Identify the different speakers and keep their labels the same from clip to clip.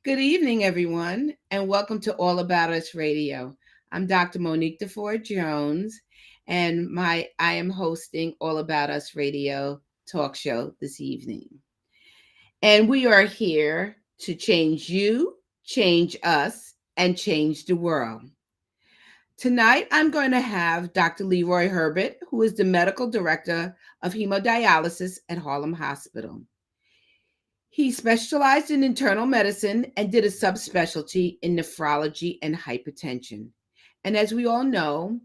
Speaker 1: Good evening, everyone, and welcome to All About Us Radio. I'm Dr. Monique DeFord Jones, and I am hosting All About Us Radio talk show this evening. And we are here to change you, change us, and change the world. Tonight, I'm going to have Dr. Leroy Herbert, who is the medical director of hemodialysis at Harlem Hospital. He specialized in internal medicine and did a subspecialty in nephrology and hypertension. And as we all know,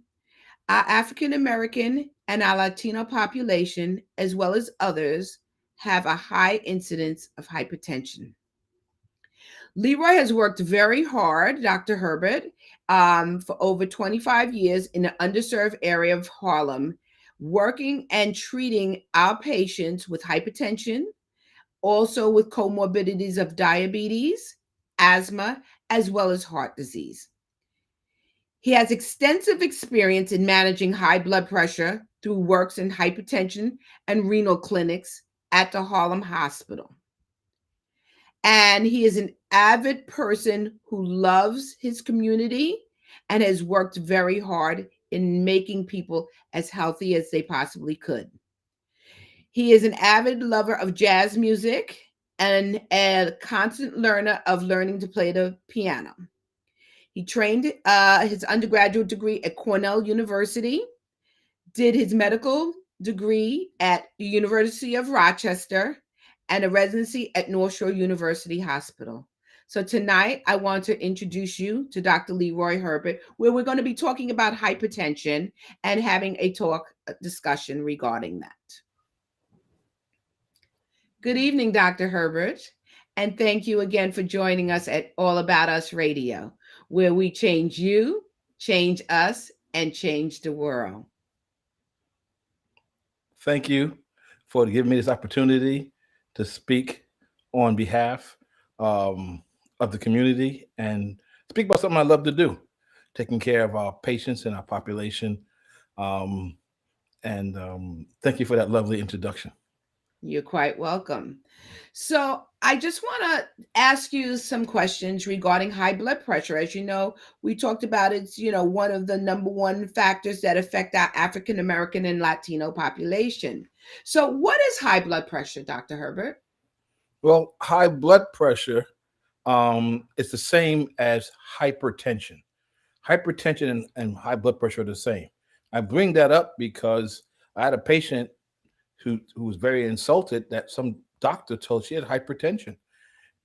Speaker 1: our African American and our Latino population, as well as others, have a high incidence of hypertension. Leroy has worked very hard, Dr. Herbert, for over 25 years in the underserved area of Harlem, working and treating our patients with hypertension, also with comorbidities of diabetes, asthma, as well as heart disease. He has extensive experience in managing high blood pressure through works in hypertension and renal clinics at the Harlem Hospital. And he is an avid person who loves his community and has worked very hard in making people as healthy as they possibly could. He is an avid lover of jazz music and a constant learner of learning to play the piano. He trained his undergraduate degree at Cornell University, did his medical degree at the University of Rochester, and a residency at North Shore University Hospital. So tonight, I want to introduce you to Dr. Leroy Herbert, where we're going to be talking about hypertension and having a discussion regarding that. Good evening, Dr. Herbert, and thank you again for joining us at All About Us Radio, where we change you, change us, and change the world.
Speaker 2: Thank you for giving me this opportunity to speak on behalf of the community and speak about something I love to do, taking care of our patients and our population. Thank you for that lovely introduction.
Speaker 1: You're quite welcome. So I just want to ask you some questions regarding high blood pressure. As you know, we talked about it's, one of the number one factors that affect our African American and Latino population. So what is high blood pressure, Dr. Herbert?
Speaker 2: Well, high blood pressure is the same as hypertension. Hypertension and high blood pressure are the same. I bring that up because I had a patient who was very insulted that some doctor told she had hypertension.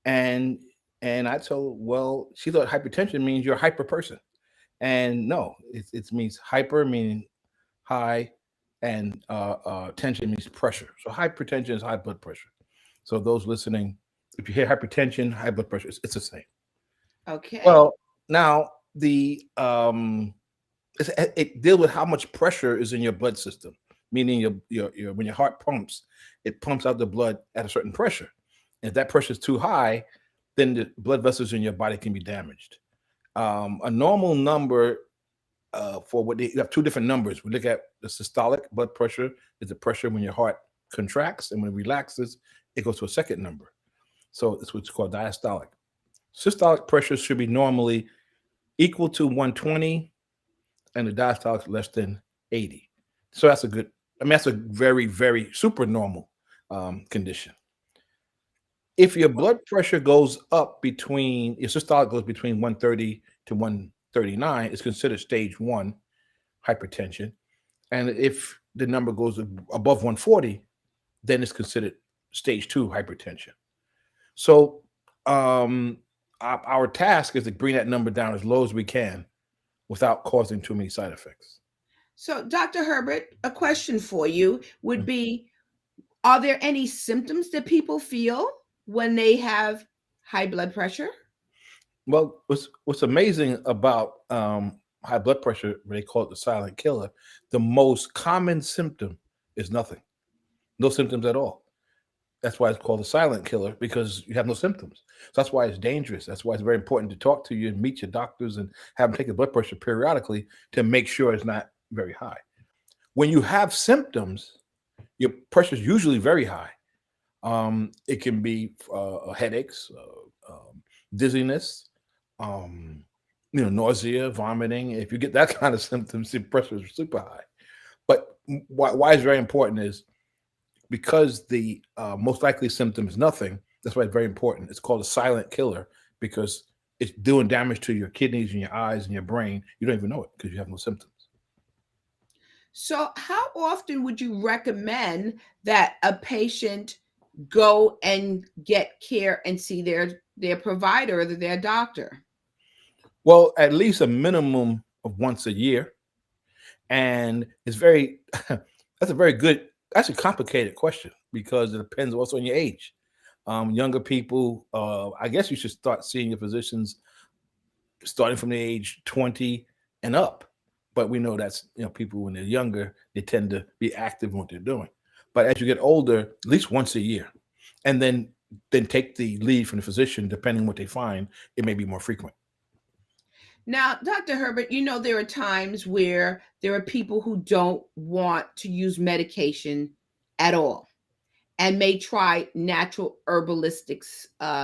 Speaker 2: And I told, well, she thought hypertension means you're a hyper person. And no, it means hyper meaning high, and tension means pressure. So hypertension is high blood pressure. So those listening, if you hear hypertension, high blood pressure, it's the same.
Speaker 1: Okay.
Speaker 2: Well, now it deals with how much pressure is in your blood system, meaning your when your heart pumps, it pumps out the blood at a certain pressure. And if that pressure is too high, then the blood vessels in your body can be damaged. A normal number you have two different numbers. We look at the systolic blood pressure is the pressure when your heart contracts, and when it relaxes, it goes to a second number. So it's what's called diastolic. Systolic pressure should be normally equal to 120, and the diastolic less than 80. So that's that's a very, very super normal condition. If your blood pressure goes up your systolic goes between 130 to 139, it's considered stage 1 hypertension. And if the number goes above 140, then it's considered stage 2 hypertension. So our task is to bring that number down as low as we can without causing too many side effects.
Speaker 1: So, Dr. Herbert, a question for you would be, are there any symptoms that people feel when they have high blood pressure?
Speaker 2: Well, what's amazing about high blood pressure, when they call it the silent killer, the most common symptom is nothing, no symptoms at all. That's why it's called a silent killer, because you have no symptoms. So that's why it's dangerous. That's why it's very important to talk to you and meet your doctors and have them take your blood pressure periodically to make sure it's not very high. When you have symptoms, your pressure is usually very high. It can be headaches, dizziness, um, nausea, vomiting. If you get that kind of symptoms, your pressure is super high. But why it's very important is because the most likely symptom is nothing. That's why it's very important. It's called a silent killer because it's doing damage to your kidneys and your eyes and your brain. You don't even know it because you have no symptoms.
Speaker 1: So, how often would you recommend that a patient go and get care and see their provider or their doctor?
Speaker 2: Well, at least a minimum of once a year. And it's very, that's a very good, that's a complicated question because it depends also on your age. Younger people, I guess you should start seeing your physicians starting from the age 20 and up. But we know that's, people when they're younger, they tend to be active in what they're doing. But as you get older, at least once a year, and then take the lead from the physician, depending on what they find, it may be more frequent.
Speaker 1: Now, Dr. Herbert, there are times where there are people who don't want to use medication at all and may try natural herbalistic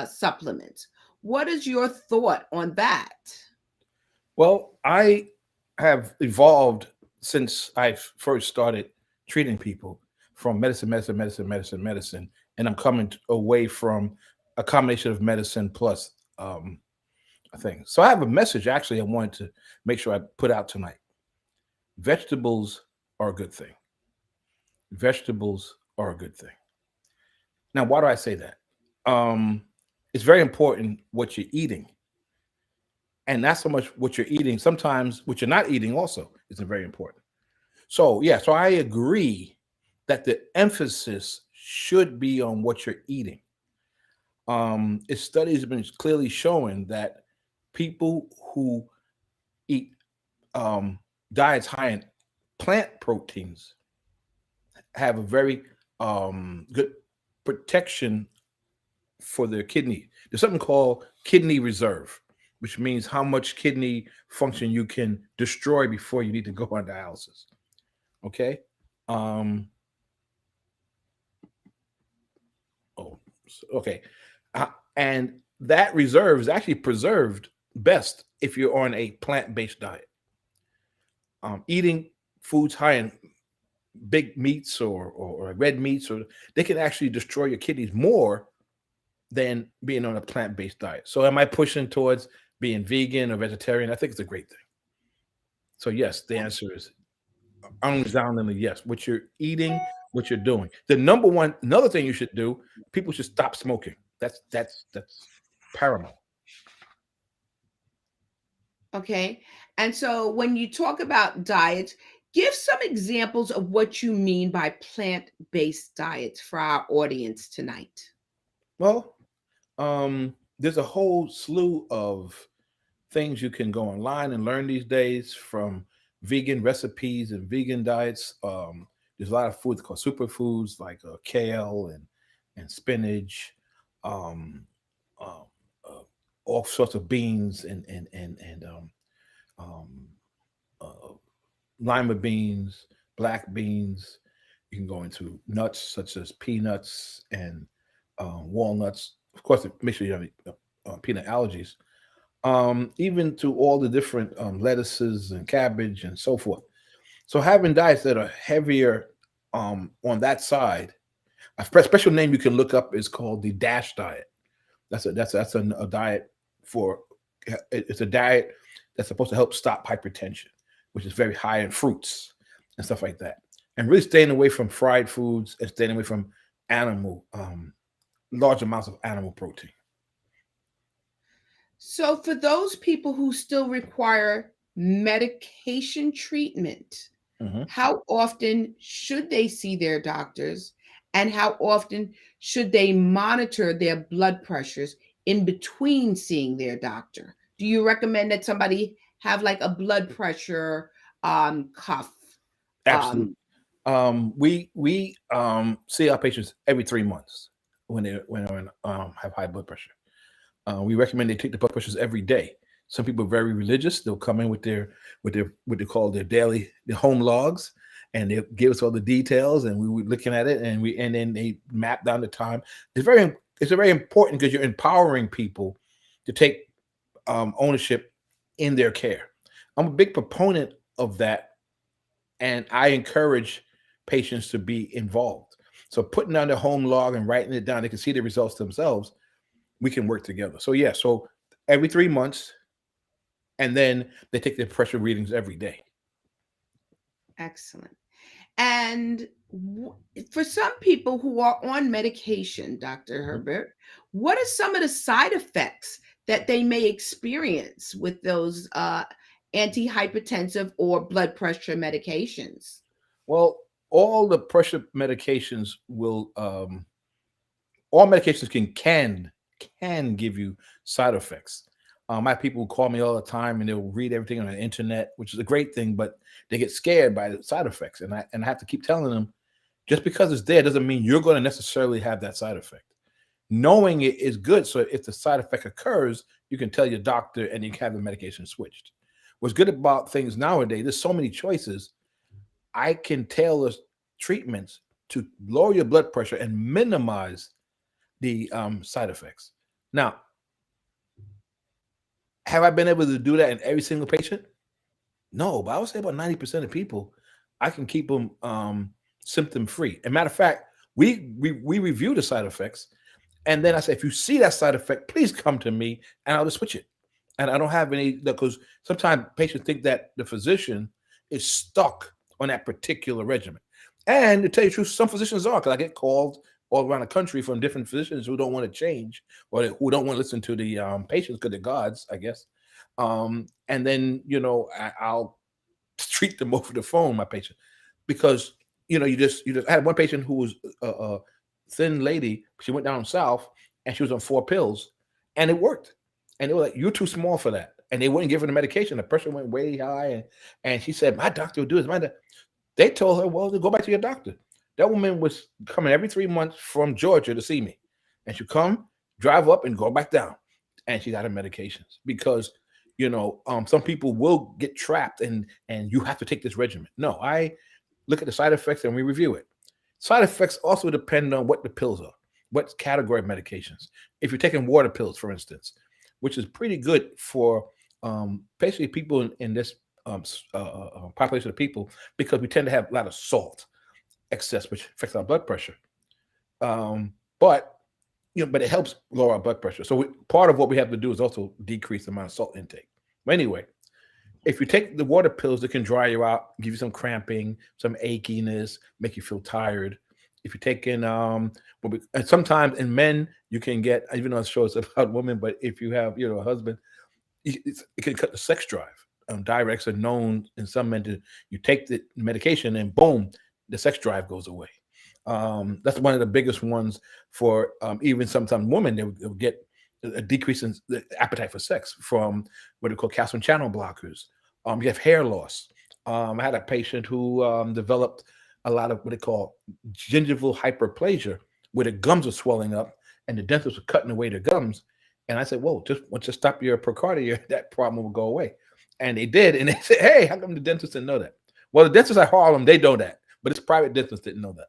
Speaker 1: supplements. What is your thought on that?
Speaker 2: Well, I have evolved since I first started treating people from medicine, and I'm coming away from a combination of medicine plus a thing. So I have a message actually I wanted to make sure I put out tonight. Vegetables are a good thing. Vegetables are a good thing. Now, why do I say that? Um, it's very important what you're eating, and not so much what you're eating. Sometimes what you're not eating also is very important. So yeah, so I agree that the emphasis should be on what you're eating. Its studies have been clearly showing that people who eat diets high in plant proteins have a very good protection for their kidney. There's something called kidney reserve, which means how much kidney function you can destroy before you need to go on dialysis. Okay. Um, okay. And that reserve is actually preserved best if you're on a plant-based diet. Eating foods high in big meats or red meats, or they can actually destroy your kidneys more than being on a plant-based diet. So am I pushing towards being vegan or vegetarian? I think it's a great thing. So yes, the answer is unresoundingly yes. What you're eating, what you're doing. Another thing you should do, people should stop smoking. That's paramount.
Speaker 1: Okay. And so when you talk about diets, give some examples of what you mean by plant-based diets for our audience tonight.
Speaker 2: Well, there's a whole slew of things you can go online and learn these days from vegan recipes and vegan diets. There's a lot of foods called superfoods like kale and spinach, um, um, uh, all sorts of beans and um, uh, lima beans, black beans. You can go into nuts such as peanuts and walnuts. Of course, make sure you have peanut allergies. Even to all the different lettuces and cabbage and so forth. So having diets that are heavier on that side, a special name you can look up is called the DASH diet. That's a diet for it's a diet that's supposed to help stop hypertension, which is very high in fruits and stuff like that, and really staying away from fried foods and staying away from animal large amounts of animal protein.
Speaker 1: So for those people who still require medication treatment,
Speaker 2: Mhm.
Speaker 1: how often should they see their doctors and how often should they monitor their blood pressures in between seeing their doctor? do you recommend that somebody have like a blood pressure cuff?
Speaker 2: Absolutely.
Speaker 1: Um,
Speaker 2: We see our patients every 3 months when they have high blood pressure. We recommend they take the blood pressures every day. Some people are very religious. They'll come in with their what they call their home logs, and they'll give us all the details, and we were looking at it, and then they map down the time. It's very important because you're empowering people to take ownership in their care. I'm a big proponent of that, and I encourage patients to be involved. So putting down their home log and writing it down, they can see the results themselves. We can work together. So yeah, so every 3 months, and then they take their pressure readings every day.
Speaker 1: Excellent. And for some people who are on medication, Dr.
Speaker 2: Mhm.
Speaker 1: Herbert, what are some of the side effects that they may experience with those antihypertensive or blood pressure medications?
Speaker 2: Well, all the pressure medications will all medications can give you side effects. I have people who call me all the time and they'll read everything on the internet, which is a great thing, but they get scared by the side effects. And I have to keep telling them just because it's there doesn't mean you're going to necessarily have that side effect. Knowing it is good. So if the side effect occurs, you can tell your doctor and you can have the medication switched. What's good about things nowadays, there's so many choices. I can tailor treatments to lower your blood pressure and minimize the side effects. Now, have I been able to do that in every single patient? No, but I would say about 90% of people, I can keep them symptom free. And matter of fact, we review the side effects, and then I say, if you see that side effect, please come to me, and I'll just switch it. And I don't have any because sometimes patients think that the physician is stuck on that particular regimen. And to tell you the truth, some physicians are because I get called all around the country from different physicians who don't want to change or who don't want to listen to the patients because they're gods, I guess. And then I'll treat them over the phone, my patient, because you just I had one patient who was a thin lady. She went down south and she was on 4 pills, and it worked. And they were like, "You're too small for that," and they wouldn't give her the medication. The pressure went way high, and she said, "My doctor will do this." They told her, "Well, then go back to your doctor." That woman was coming every 3 months from Georgia to see me, and she'd come, drive up, and go back down, and she got her medications because some people will get trapped and you have to take this regimen. No, I look at the side effects and we review it. Side effects also depend on what the pills are, what category of medications. If you're taking water pills, for instance, which is pretty good for basically people in this population of people, because we tend to have a lot of salt excess, which affects our blood pressure. But but it helps lower our blood pressure. So part of what we have to do is also decrease the amount of salt intake. But anyway, if you take the water pills, it can dry you out, give you some cramping, some achiness, make you feel tired. If you take in, and sometimes in men, you can get, even though it shows about women, but if you have, a husband, it can cut the sex drive. Diuretics are known in some men to, you take the medication and boom, the sex drive goes away. That's one of the biggest ones for even sometimes women. They'll get a decrease in the appetite for sex from what they call calcium channel blockers. You have hair loss. I had a patient who developed a lot of what they call gingival hyperplasia, where the gums are swelling up and the dentists are cutting away the gums. And I said, "Whoa, just once you stop your procardia, that problem will go away." And they did. And they said, "Hey, how come the dentist didn't know that?" Well, the dentists at Harlem, they know that, but it's private dentists didn't know that.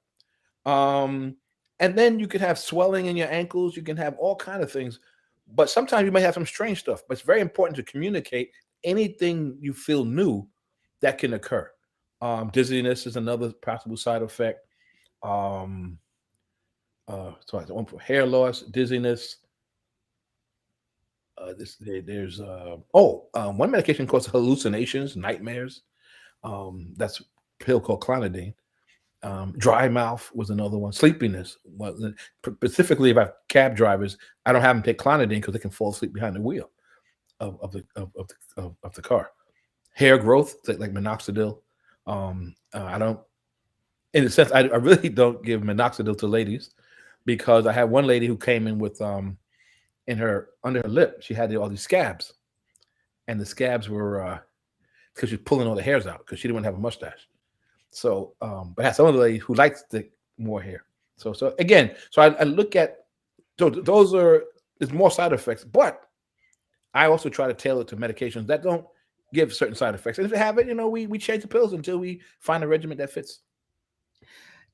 Speaker 2: And then you can have swelling in your ankles. You can have all kind of things, but sometimes you may have some strange stuff. But it's very important to communicate anything you feel new that can occur. Dizziness is another possible side effect. Um, so one for hair loss, dizziness. There's one medication causes hallucinations, nightmares. That's a pill called clonidine. Dry mouth was another one. Sleepiness. Well, specifically about cab drivers, I don't have them take clonidine because they can fall asleep behind the wheel of the car. Hair growth, like minoxidil. I don't, in a sense, I really don't give minoxidil to ladies because I had one lady who came in with in her under her lip, she had all these scabs. and the scabs were because she's pulling all the hairs out because she didn't want to have a mustache. So, but I had some other lady who likes the more hair. So again, so I look at those are there's more side effects, but I also try to tailor it to medications that don't give certain side effects. And if they have it, we change the pills until we find a regimen that fits.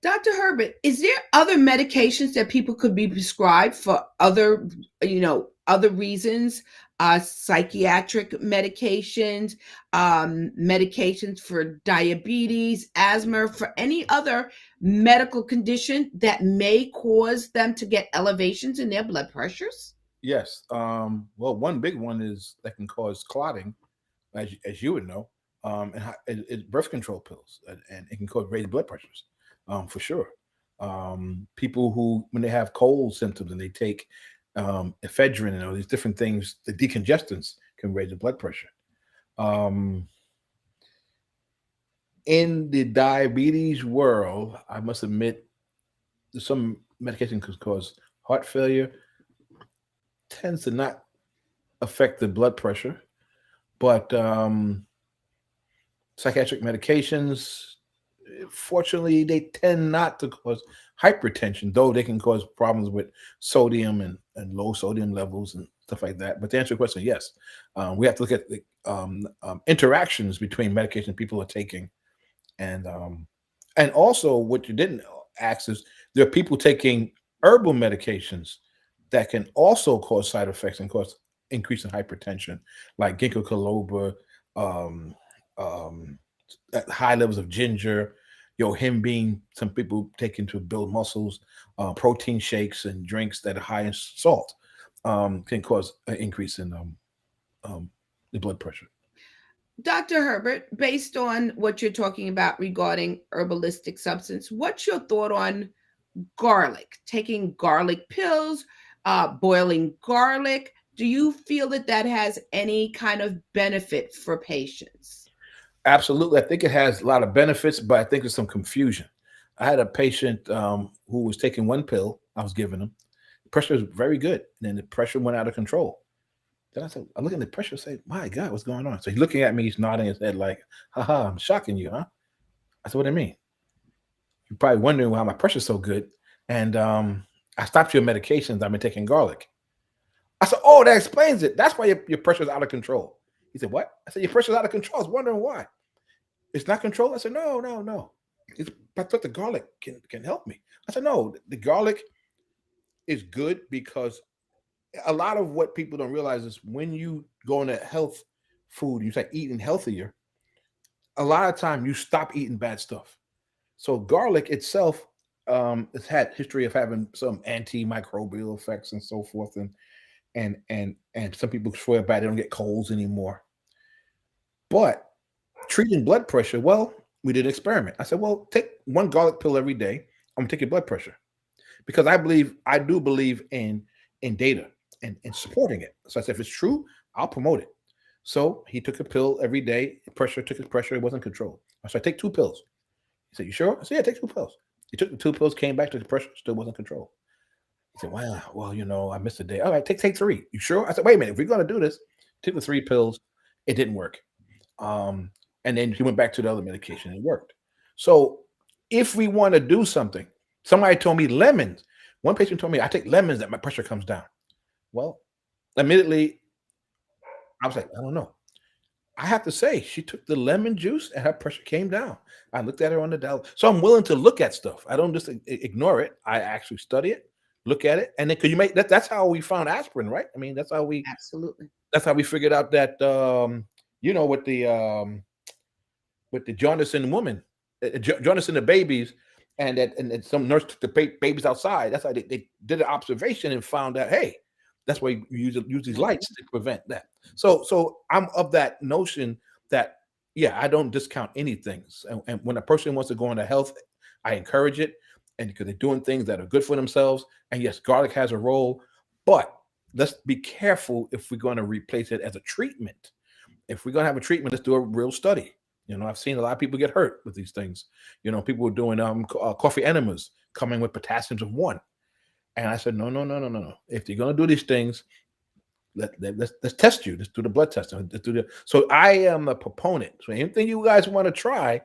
Speaker 1: Dr. Herbert, is there other medications that people could be prescribed for other reasons? Psychiatric medications, medications for diabetes, asthma, for any other medical condition that may cause them to get elevations in their blood pressures?
Speaker 2: Yes. Well, one big one is that can cause clotting, as you would know, it's birth control pills, and it can cause raised blood pressures, for sure. People who, when they have cold symptoms and they take ephedrine and all these different things, the decongestants can raise the blood pressure. Um, in the diabetes world, I must admit, some medication can cause heart failure, tends to not affect the blood pressure, but psychiatric medications, fortunately, they tend not to cause hypertension, though they can cause problems with sodium and low sodium levels and stuff like that. But to answer your question, yes, we have to look at the interactions between medication people are taking, and and also what you didn't ask is there are people taking herbal medications that can also cause side effects and cause increase in hypertension, like ginkgo biloba, um, at high levels of ginger, yohimbine. Some people taking to build muscles, protein shakes and drinks that are high in salt can cause an increase in the blood pressure.
Speaker 1: Dr. Herbert, based on what you're talking about regarding herbalistic substance, what's your thought on garlic? Taking garlic pills, boiling garlic. Do you feel that that has any kind of benefit for patients?
Speaker 2: Absolutely, I think it has a lot of benefits, but I think there's some confusion. I had a patient who was taking one pill I was giving him. Pressure was very good, and then the pressure went out of control. Then I said, I look at the pressure and say, my God, what's going on? So he's looking at me, he's nodding his head like, haha, I'm shocking you, huh? I said, what do you mean? You're probably wondering why my pressure's so good. And I stopped your medications. I've been taking garlic. I said, oh, that explains it. That's why your pressure's out of control. He said, what? I said, your pressure's out of control. I was wondering why. It's not controlled? I said, no, no, no. I thought the garlic can help me. I said, no, the garlic is good because a lot of what people don't realize is when you go into health food, you start eating healthier, a lot of time you stop eating bad stuff. So garlic itself has had history of having some antimicrobial effects and so forth, and some people swear by it, they don't get colds anymore. But treating blood pressure, well, we did an experiment. I said, well, take one garlic pill every day. I'm gonna take your blood pressure because I do believe in data and supporting it. So I said, if it's true, I'll promote it. So he took a pill every day. Pressure took his pressure. It wasn't controlled. I said, take two pills. He said, you sure? I said, yeah, take two pills. He took the two pills, came back to the pressure, still wasn't controlled. He said, wow, well, I missed a day. All right, take three. You sure? I said, wait a minute. If we're gonna do this, take the three pills. It didn't work. And then he went back to the other medication. And it worked. So if we want to do something, somebody told me lemons. One patient told me I take lemons that my pressure comes down. Well, admittedly, I was like, I don't know. I have to say, she took the lemon juice and her pressure came down. I looked at her on the dial. So I'm willing to look at stuff. I don't just ignore it. I actually study it, look at it, and then because you make that's how we found aspirin, right? I mean,
Speaker 1: Absolutely.
Speaker 2: that's how we figured out that with the jaundice in the woman, jaundice in the babies, and some nurse took the babies outside. That's how they did an observation and found out, hey, that's why you use these lights to prevent that. So I'm of that notion that yeah, I don't discount anything. And when a person wants to go into health, I encourage it, and because they're doing things that are good for themselves. And yes, garlic has a role, but let's be careful if we're going to replace it as a treatment. If we're going to have a treatment, let's do a real study. I've seen a lot of people get hurt with these things. People were doing coffee enemas coming with potassiums of 1. And I said, no, no, no, no, no, no. If you're going to do these things, Let's test you. Let's do the blood test. Let's do the, so I am a proponent. So anything you guys want to try,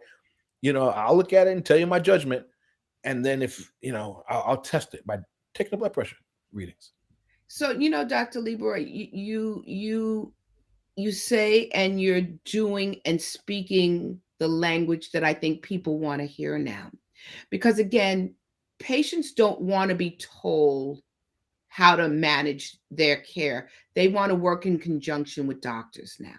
Speaker 2: I'll look at it and tell you my judgment, and then if I'll test it by taking the blood pressure readings.
Speaker 1: So, Dr. Libor, you say and you're doing and speaking the language that I think people want to hear now. Because again, patients don't want to be told how to manage their care. They want to work in conjunction with doctors now.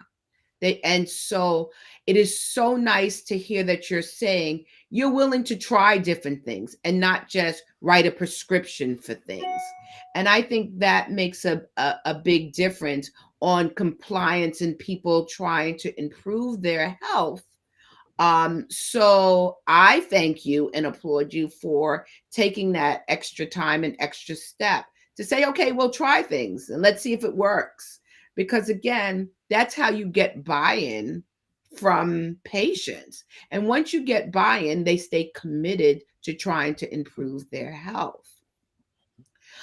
Speaker 1: And so it is so nice to hear that you're saying you're willing to try different things and not just write a prescription for things. And I think that makes a big difference on compliance and people trying to improve their health. So I thank you and applaud you for taking that extra time and extra step to say, okay, we'll try things and let's see if it works. Because again, that's how you get buy-in from patients. And once you get buy-in, they stay committed to trying to improve their health.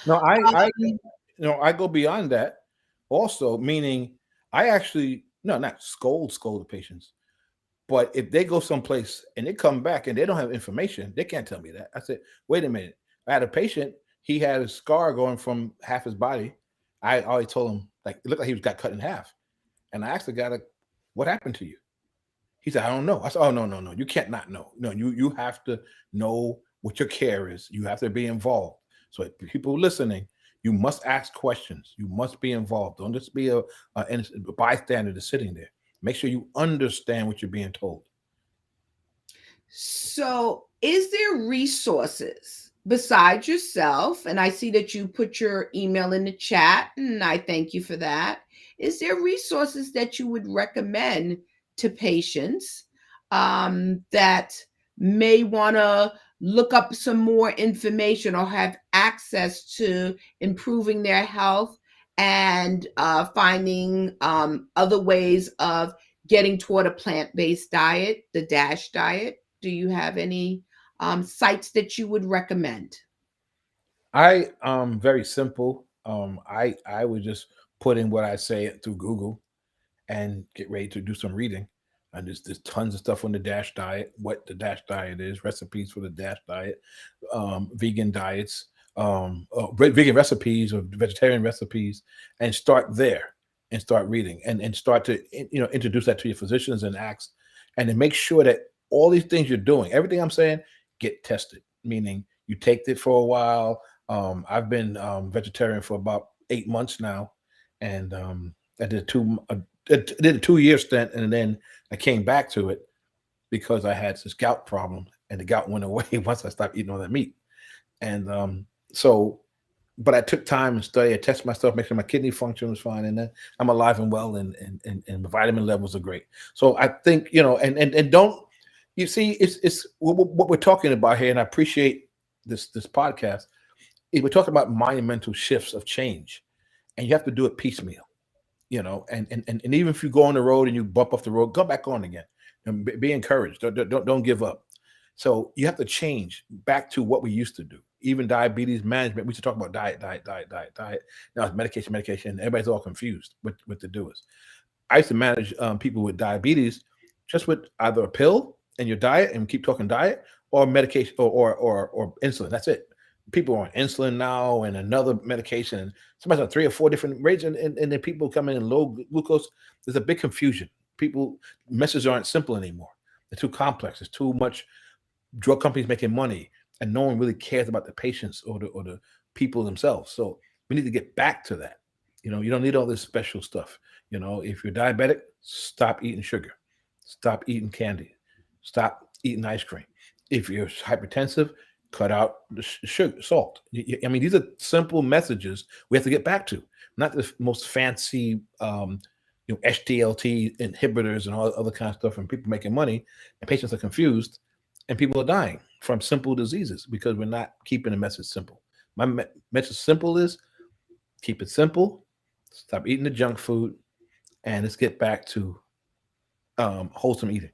Speaker 2: No,
Speaker 1: Um,
Speaker 2: I go beyond that also, meaning I actually no, not scold the patients. But if they go someplace and they come back and they don't have information, they can't tell me that. I said, wait a minute. I had a patient, he had a scar going from half his body. I always told him, like, it looked like he got cut in half. And I asked the guy, like, what happened to you? He said, I don't know. I said, oh, no. You can't not know. No, you have to know what your care is. You have to be involved. So if people listening, you must ask questions. You must be involved. Don't just be a bystander that's sitting there. Make sure you understand what you're being told.
Speaker 1: So, is there resources besides yourself? And I see that you put your email in the chat, and I thank you for that. Is there resources that you would recommend to patients that may want to look up some more information or have access to improving their health and finding other ways of getting toward a plant-based diet, the DASH diet? Do you have any sites that you would recommend?
Speaker 2: I very simple. I would just put in what I say through Google and get ready to do some reading. And there's tons of stuff on the DASH diet, what the DASH diet is, recipes for the DASH diet, vegan diets, vegan recipes or vegetarian recipes, and start there and start reading and start to introduce that to your physicians and ask, and then make sure that all these things you're doing, everything I'm saying, get tested. Meaning you take it for a while. I've been vegetarian for about 8 months now, and I did a 2 year stint, and then I came back to it because I had this gout problem, and the gout went away once I stopped eating all that meat. And so, but I took time and study. I tested myself, make sure my kidney function was fine, and then I'm alive and well, and the vitamin levels are great. So I think and don't you see it's what we're talking about here, and I appreciate this podcast. We're talking about monumental shifts of change, and you have to do it piecemeal. And even if you go on the road and you bump off the road, go back on again and be encouraged. Don't give up. So you have to change back to what we used to do. Even diabetes management, we used to talk about diet. Now it's medication. Everybody's all confused what to do is. I used to manage people with diabetes just with either a pill in your diet, and keep talking diet, or medication or insulin. That's it. People are on insulin now and another medication, and somebody's on 3 or 4 different rates, and then people come in low glucose. There's a big confusion. Messages aren't simple anymore. They're too complex. There's too much drug companies making money, and no one really cares about the patients or the people themselves. So we need to get back to that. You don't need all this special stuff. If you're diabetic, stop eating sugar, stop eating candy, stop eating ice cream. If you're hypertensive, cut out the sugar, salt. I mean, these are simple messages we have to get back to, not the most fancy, SGLT inhibitors and all other kind of stuff, and people making money, and patients are confused, and people are dying from simple diseases because we're not keeping the message simple. My message simple is keep it simple, stop eating the junk food, and let's get back to wholesome eating.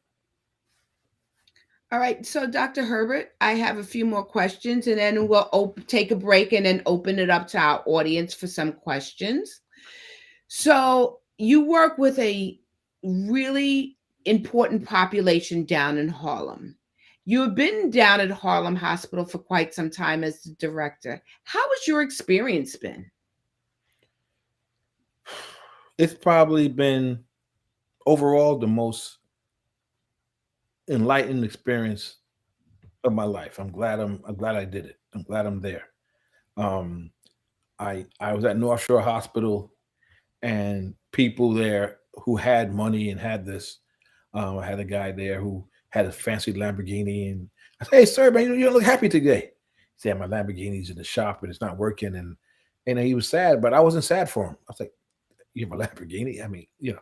Speaker 1: All right, so Dr. Herbert, I have a few more questions, and then we'll take a break and then open it up to our audience for some questions. So you work with a really important population down in Harlem. You have been down at Harlem Hospital for quite some time as the director. How has your experience been?
Speaker 2: It's probably been overall the most enlightened experience of my life. I'm glad I did it. I'm glad I'm there. Um, I was at North Shore Hospital, and people there who had money and had this. I had a guy there who had a fancy Lamborghini, and I said, "Hey, sir, man, you don't look happy today." He said, "My Lamborghini's in the shop and it's not working." And he was sad, but I wasn't sad for him. I was like, "You have a Lamborghini?" I mean, you know.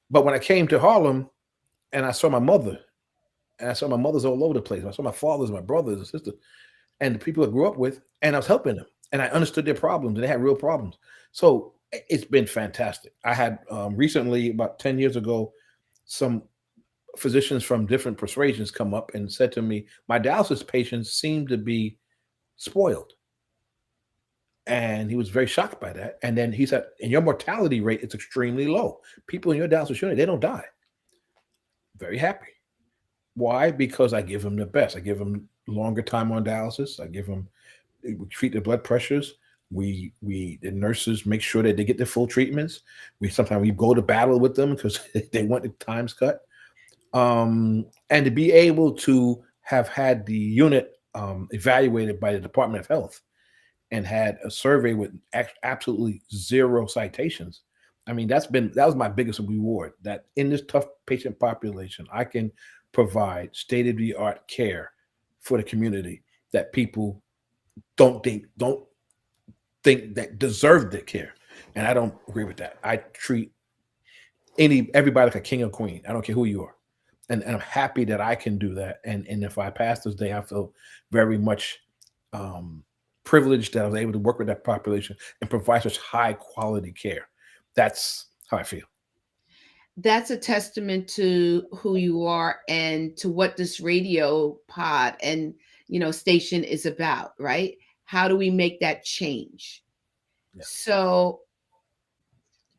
Speaker 2: But when I came to Harlem and I saw my mother, and I saw my mothers all over the place, I saw my fathers, my brothers, and sisters, and the people I grew up with, and I was helping them, and I understood their problems, and they had real problems. So it's been fantastic. I had recently, about 10 years ago, some physicians from different persuasions come up and said to me, "My dialysis patients seem to be spoiled." And he was very shocked by that. And then he said, "And your mortality rate is extremely low. People in your dialysis unit, they don't die." Very happy. Why? Because I give them the best. I give them longer time on dialysis. I give them, we treat their blood pressures. We the nurses make sure that they get their full treatments. We sometimes we go to battle with them because they want the times cut. And to be able to have had the unit evaluated by the Department of Health and had a survey with absolutely zero citations. I mean, that was my biggest reward. That in this tough patient population, I can provide state of the art care for the community that people don't think that deserve the care, and I don't agree with that. I treat everybody like a king or queen. I don't care who you are, and I'm happy that I can do that. And if I pass this day, I feel very much um, privileged that I was able to work with that population and provide such high quality care. That's how I feel.
Speaker 1: That's a testament to who you are and to what this radio pod and station is about, right? How do we make that change?
Speaker 2: Yeah.
Speaker 1: So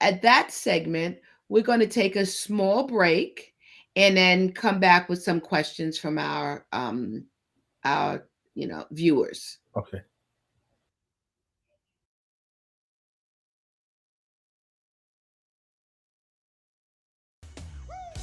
Speaker 1: at that segment, we're going to take a small break and then come back with some questions from our viewers.
Speaker 2: Okay.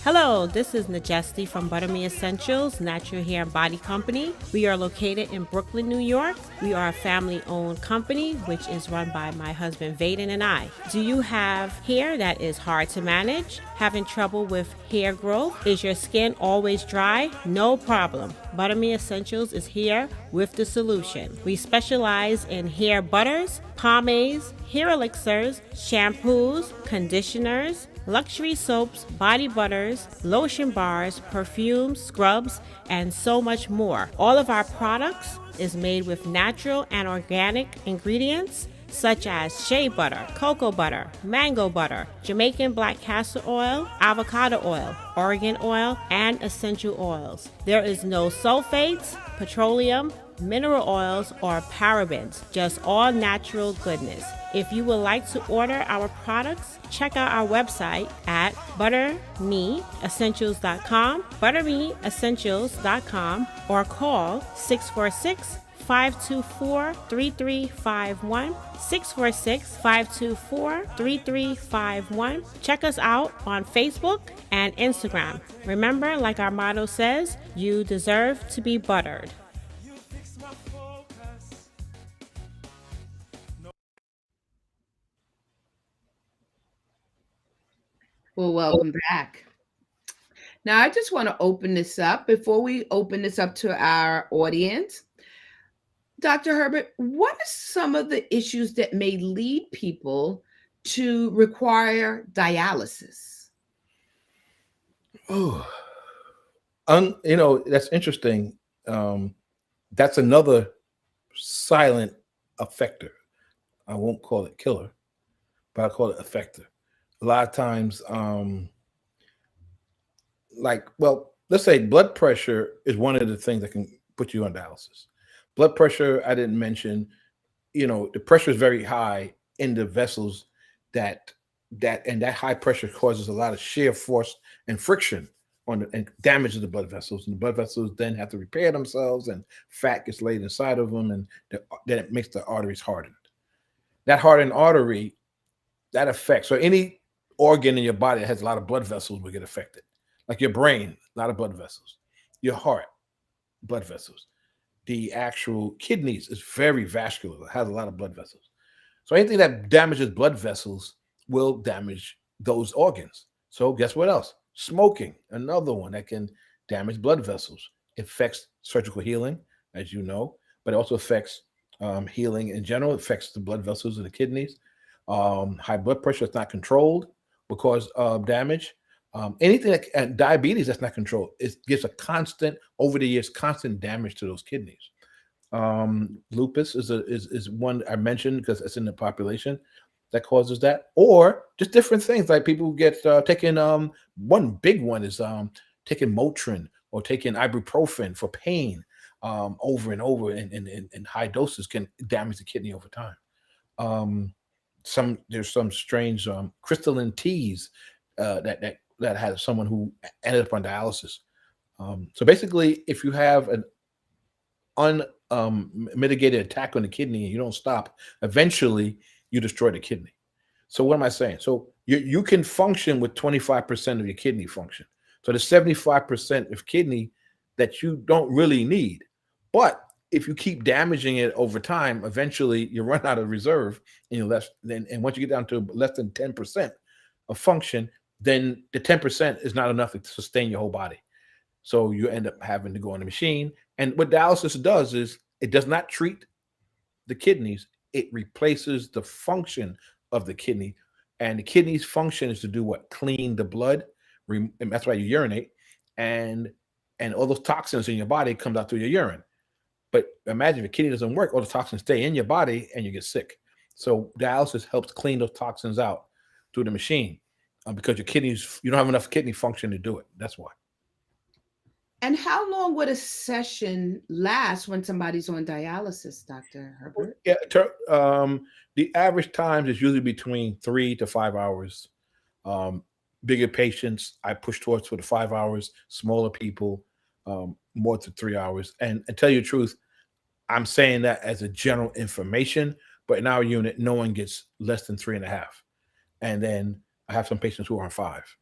Speaker 3: Hello, this is Najesti from Butter Me Essentials Natural Hair and Body Company. We are located in Brooklyn, New York. We are a family-owned company, which is run by my husband Vaden and I. Do you have hair that is hard to manage? Having trouble with hair growth? Is your skin always dry? No problem. Butter Me Essentials is here with the solution. We specialize in hair butters, pomades, hair elixirs, shampoos, conditioners, luxury soaps, body butters, lotion bars, perfumes, scrubs, and so much more. All of our products is made with natural and organic ingredients such as shea butter, cocoa butter, mango butter, Jamaican black castor oil, avocado oil, Oregon oil, and essential oils. There is no sulfates, petroleum, mineral oils, or parabens, just all natural goodness. If you would like to order our products, check out our website at buttermeessentials.com, buttermeessentials.com, or call 646-524-3351, 646-524-3351. Check us out on Facebook and Instagram. Remember, like our motto says, you deserve to be buttered.
Speaker 1: Well, welcome back. Now, I just want to open this up. Before we open this up to our audience, Dr. Herbert, what are some of the issues that may lead people to require dialysis?
Speaker 2: Oh, that's interesting. Um, that's another silent affector. I won't call it killer, but I call it affector. A lot of times, well, let's say blood pressure is one of the things that can put you on dialysis. Blood pressure, I didn't mention, the pressure is very high in the vessels that that high pressure causes a lot of shear force and friction and damages the blood vessels, and the blood vessels then have to repair themselves, and fat gets laid inside of them, and then it makes the arteries hardened. That hardened artery, that affects, so any organ in your body that has a lot of blood vessels will get affected. Like your brain, a lot of blood vessels. Your heart, blood vessels. The actual kidneys is very vascular, it has a lot of blood vessels. So anything that damages blood vessels will damage those organs. So guess what else? Smoking, another one that can damage blood vessels. It affects surgical healing, as you know, but it also affects healing in general. It affects the blood vessels in the kidneys. High blood pressure is not controlled because of damage. Anything like diabetes that's not controlled, it gives a constant, over the years, constant damage to those kidneys. Lupus is one I mentioned because it's in the population that causes that, or just different things like people who get taking one big one is taking Motrin or taking ibuprofen for pain over and over in high doses can damage the kidney over time. There's some strange crystalline teas that had someone who ended up on dialysis. So basically, if you have an unmitigated attack on the kidney and you don't stop, eventually you destroy the kidney. So what am I saying? So you can function with 25% of your kidney function. So there's 75% of kidney that you don't really need. But if you keep damaging it over time, eventually you run out of reserve and you're less than, and once you get down to less than 10% of function, then the 10% is not enough to sustain your whole body. So you end up having to go on the machine. And what dialysis does is it does not treat the kidneys, it replaces the function of the kidney. And the kidney's function is to do what? Clean the blood. And that's why you urinate. And all those toxins in your body comes out through your urine. But imagine if your kidney doesn't work, all the toxins stay in your body and you get sick. So dialysis helps clean those toxins out through the machine because your kidneys, you don't have enough kidney function to do it. That's why.
Speaker 1: And how long would a session last when somebody's on dialysis, Dr. Herbert?
Speaker 2: Yeah, the average time is usually between 3 to 5 hours. Bigger patients, I push towards for the 5 hours. Smaller people, more to 3 hours. And tell you the truth, I'm saying that as a general information, but in our unit, no one gets less than 3.5. And then I have some patients who are on 5.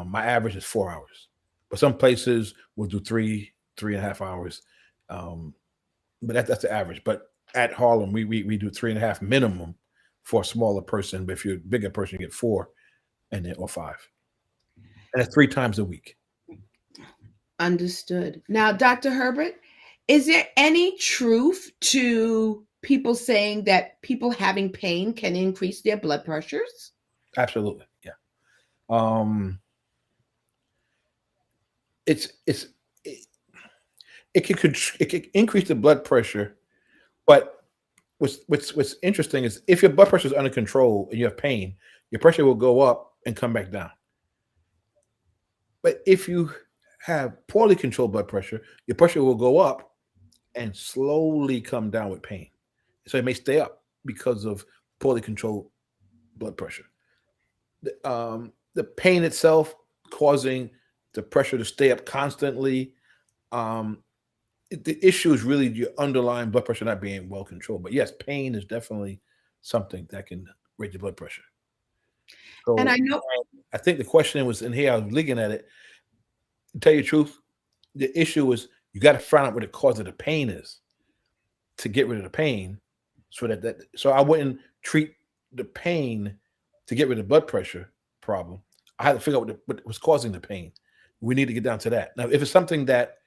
Speaker 2: My average is 4 hours, but some places will do 3.5 hours. But that's the average. But at Harlem, we do 3.5 minimum for a smaller person. But if you're a bigger person, you get 4 and then or 5. And that's 3 times a week.
Speaker 1: Understood. Now, Dr. Herbert, is there any truth to people saying that people having pain can increase their blood pressures?
Speaker 2: Absolutely. Yeah. It can increase the blood pressure, but what's interesting is if your blood pressure is under control and you have pain, your pressure will go up and come back down. But if you have poorly controlled blood pressure, your pressure will go up and slowly come down with pain. So it may stay up because of poorly controlled blood pressure. The pain itself causing the pressure to stay up constantly. The issue is really your underlying blood pressure not being well controlled. But yes, pain is definitely something that can raise your blood pressure. So,
Speaker 1: And I know,
Speaker 2: I think the question was in here. I was looking at it. To tell you the truth, the issue is you got to find out what the cause of the pain is to get rid of the pain. So I wouldn't treat the pain to get rid of the blood pressure problem. I had to figure out what was causing the pain. We need to get down to that. Now, if it's something that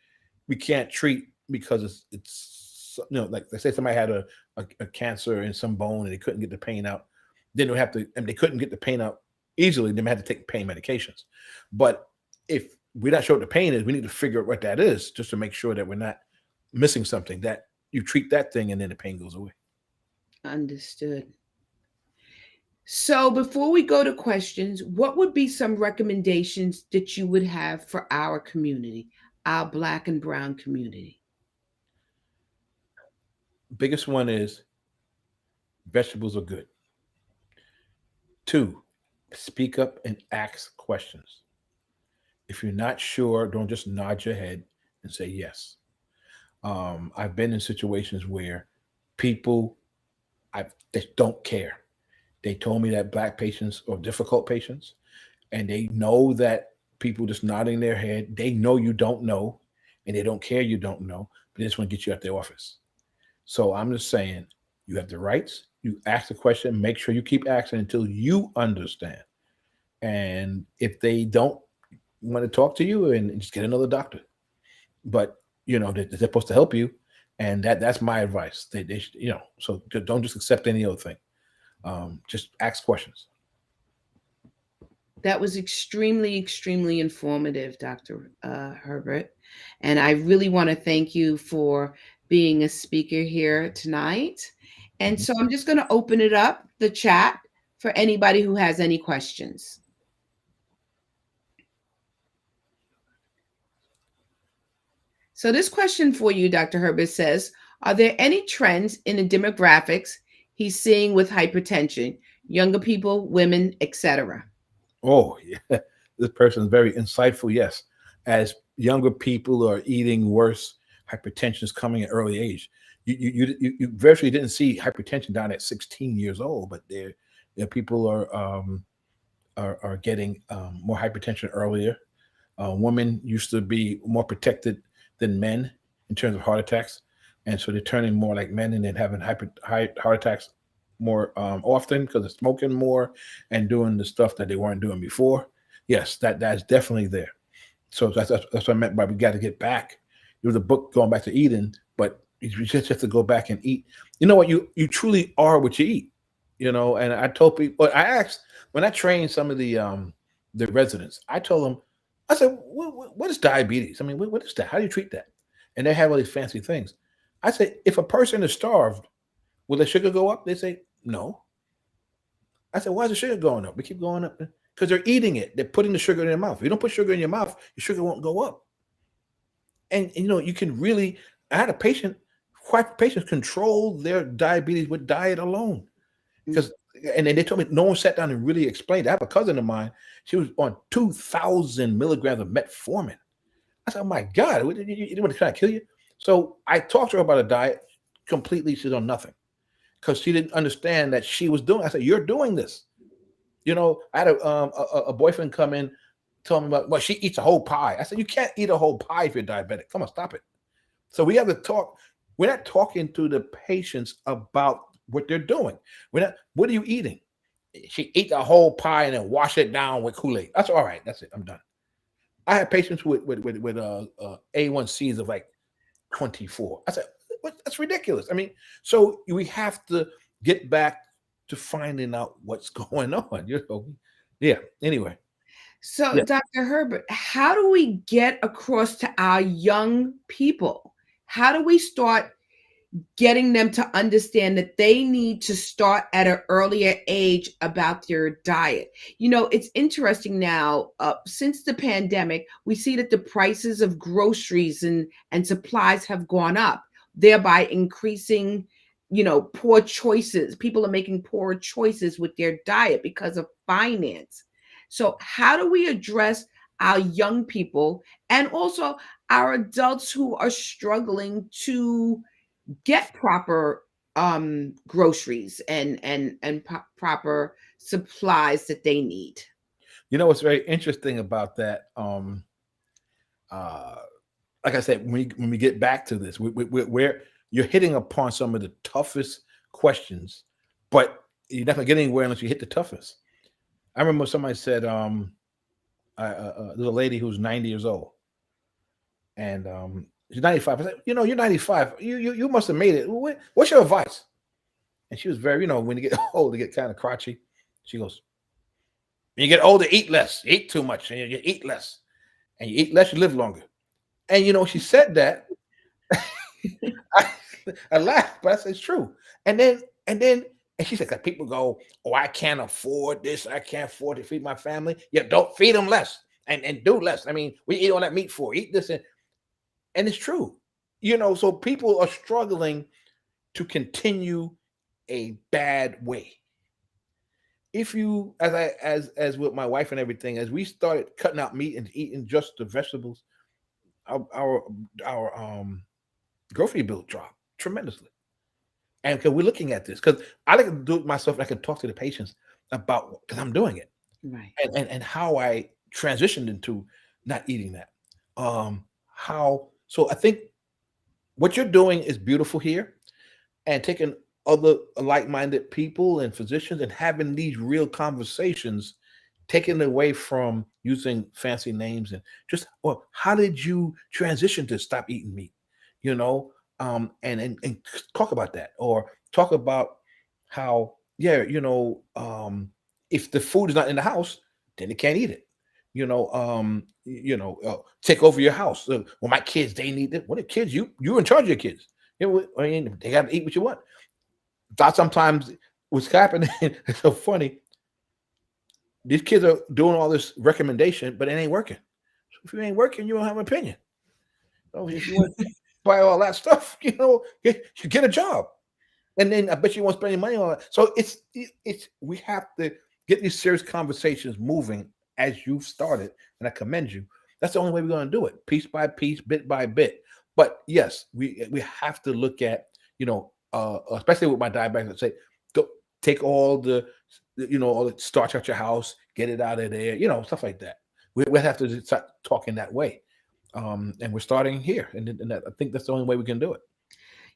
Speaker 2: we can't treat because it's like they say somebody had a cancer in some bone and they couldn't get the pain out, then they have to, and they couldn't get the pain out easily, they had to take pain medications. But if we're not sure what the pain is, we need to figure out what that is just to make sure that we're not missing something, that you treat that thing and then the pain goes away.
Speaker 1: understood. So before we go to questions, what would be some recommendations that you would have for our community, our Black and Brown community?
Speaker 2: Biggest one is vegetables are good. 2, Speak up and ask questions. If you're not sure, don't just nod your head and say yes. I've been in situations where people they don't care. They told me that black patients are difficult patients, and they know that people just nodding their head, they know you don't know, and they don't care you don't know, but they just want to get you out their office. So I'm just saying, you have the rights. You ask the question, make sure you keep asking until you understand. And if they don't want to talk to you, and just get another doctor. But they're supposed to help you, and that's my advice. They should, so don't just accept any other thing. Just ask questions.
Speaker 1: That was extremely, extremely informative, Dr. Herbert. And I really want to thank you for being a speaker here tonight. And
Speaker 2: Mhm.
Speaker 1: so I'm just going to open it up, the chat, for anybody who has any questions. So this question for you, Dr. Herbert, says, are there any trends in the demographics he's seeing with hypertension, younger people, women, etc.?
Speaker 2: Oh, yeah. This person is very insightful. Yes. As younger people are eating worse, hypertension is coming at early age. You virtually didn't see hypertension down at 16 years old, but people are getting more hypertension earlier. Women used to be more protected than men in terms of heart attacks, and so they're turning more like men, and then having heart attacks more often because of smoking more and doing the stuff that they weren't doing before. Yes, that's definitely there. So that's what I meant by we got to get back. There was a book going back to eating, but you just have to go back and eat. You know what? You truly are what you eat. And I told people, I asked when I trained some of the residents, I told them, I said, what is diabetes? I mean, what is that? How do you treat that? And they have all these fancy things. I said, if a person is starved, will the sugar go up? They say, no. I said, why is the sugar going up? We keep going up because they're eating it. They're putting the sugar in their mouth. If you don't put sugar in your mouth, your sugar won't go up. And you can really, I had a patient, quite patients control their diabetes with diet alone. Because and then they told me no one sat down and really explained. I have a cousin of mine. She was on 2,000 milligrams of metformin. I said, "Oh my God, you want to try to kill you?" So I talked to her about a diet. Completely, she's on nothing because she didn't understand that she was doing. I said, "You're doing this." I had a boyfriend come in, tell me about. Well, she eats a whole pie. I said, "You can't eat a whole pie if you're diabetic. Come on, stop it." So we have to talk. We're not talking to the patients about what they're doing. We're not. What are you eating? She eat the whole pie and then wash it down with Kool-Aid. That's all right. That's it. I'm done. I had patients with A1Cs of like 24. I said, that's ridiculous. I mean, so we have to get back to finding out what's going on. Yeah. Anyway.
Speaker 1: So,
Speaker 2: Yeah.
Speaker 1: Dr. Herbert, how do we get across to our young people? How do we start getting them to understand that they need to start at an earlier age about their diet? It's interesting now, since the pandemic, we see that the prices of groceries and supplies have gone up, thereby increasing, poor choices. People are making poor choices with their diet because of finance. So how do we address our young people and also our adults who are struggling to get proper groceries and proper supplies that they need?
Speaker 2: What's very interesting about that? Uh, like I said, when we get back to this, we're you're hitting upon some of the toughest questions, but you're not gonna get anywhere unless you hit the toughest. I remember somebody said, there's a lady who's 90 years old, and she's 95. I said, you're 95. You must have made it. What's your advice? And she was very, when you get old, you get kind of crotchety. She goes, when you get older, eat less. You eat too much, and you eat less, and you eat less, you live longer. And she said that. I laughed, but I said it's true. And she said, like, people go, "Oh, I can't afford this. I can't afford to feed my family." Yeah, don't feed them less and do less. I mean, we eat all that meat for eat this, and it's true. So people are struggling to continue a bad way. if you, as with my wife and everything, as we started cutting out meat and eating just the vegetables, our our, our grocery bill dropped tremendously. And because we're looking at this, because I like to do it myself, and I can talk to the patients about, because I'm doing it,
Speaker 1: Right.
Speaker 2: and how I transitioned into not eating that. How so? I think what you're doing is beautiful here, and taking other like-minded people and physicians and having these real conversations, taking it away from using fancy names, and just, well, how did you transition to stop eating meat? You know, and talk about that, or talk about how, yeah, if the food is not in the house, then they can't eat it. Take over your house. Well, my kids, they need it. What are kids? You're in charge of your kids. I mean, they got to eat what you want. That sometimes what's happening is so funny. These kids are doing all this recommendation, but it ain't working. So if you ain't working, you don't have an opinion. So if you want to buy all that stuff, you get a job, and then I bet you won't spend any money on it. So it's we have to get these serious conversations moving as you've started, and I commend you. That's the only way we're going to do it, piece by piece, bit by bit. But yes, we have to look at, especially with my diabetics, say, go take all the starch out your house, get it out of there, stuff like that. We have to start talking that way, and we're starting here, and I think that's the only way we can do it.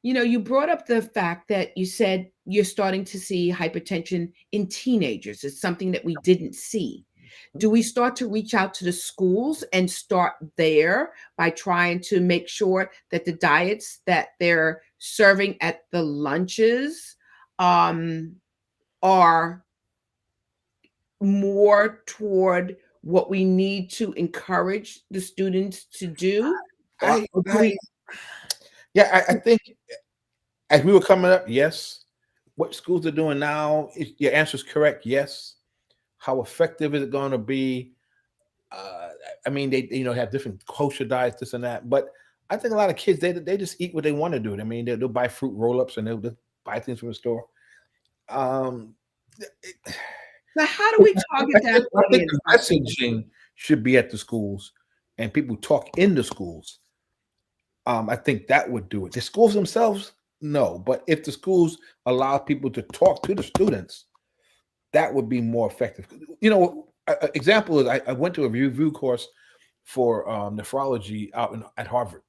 Speaker 1: You brought up the fact that you said you're starting to see hypertension in teenagers. It's something that we didn't see. Do we start to reach out to the schools and start there by trying to make sure that the diets that they're serving at the lunches are more toward what we need to encourage the students to do?
Speaker 2: I, I Yeah, I think as we were coming up, yes. What schools are doing now, your answer is correct. Yes. How effective is it going to be? I mean, they have different kosher diets, this and that. But I think a lot of kids, they just eat what they want to do. I mean, they'll buy fruit roll-ups, and they'll just buy things from the store. Um,
Speaker 1: So how do we target that
Speaker 2: I think
Speaker 1: audience?
Speaker 2: the messaging should be at the schools, and people talk in the schools. I think that would do it. The schools themselves, no. But if the schools allow people to talk to the students, that would be more effective. Example is I went to a review course for nephrology at Harvard,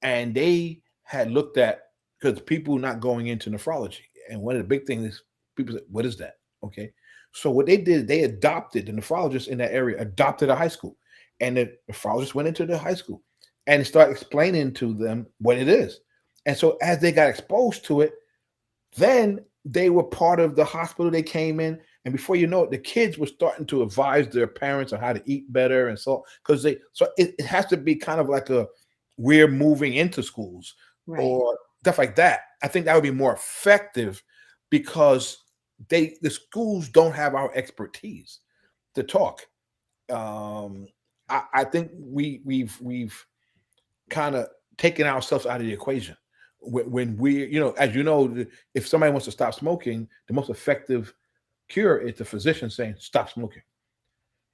Speaker 2: and they had looked at, because people not going into nephrology, and one of the big things is people said, "What is that?" Okay, so what they did, they adopted the nephrologists in that area, adopted a high school, and the nephrologist went into the high school and started explaining to them what it is. And so as they got exposed to it, then they were part of the hospital they came in. And before you know it, the kids were starting to advise their parents on how to eat better. And so, it has to be kind of like we're moving into schools,
Speaker 1: Right.
Speaker 2: or stuff like that. I think that would be more effective, because the schools don't have our expertise to talk. I think we've kind of taken ourselves out of the equation when we, as you know, if somebody wants to stop smoking, the most effective cure is the physician saying stop smoking.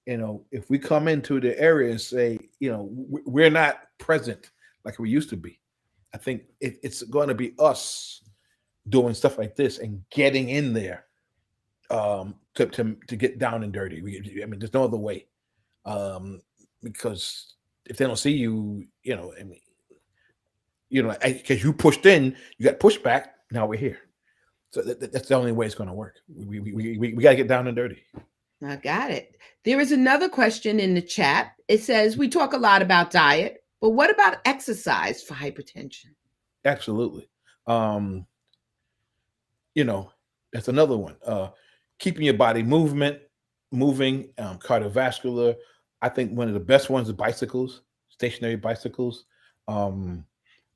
Speaker 2: If we come into the area and say, we're not present like we used to be, I think it's going to be us doing stuff like this and getting in there, to get down and dirty. I mean, there's no other way, because if they don't see you, I mean, because you pushed in, you got pushed back. Now we're here. So that's the only way it's going to work. We got to get down and dirty.
Speaker 1: I got it. There is another question in the chat. It says, we talk a lot about diet, but what about exercise for hypertension?
Speaker 2: Absolutely. That's another one. Keeping your body moving, cardiovascular. I think one of the best ones is bicycles, stationary bicycles.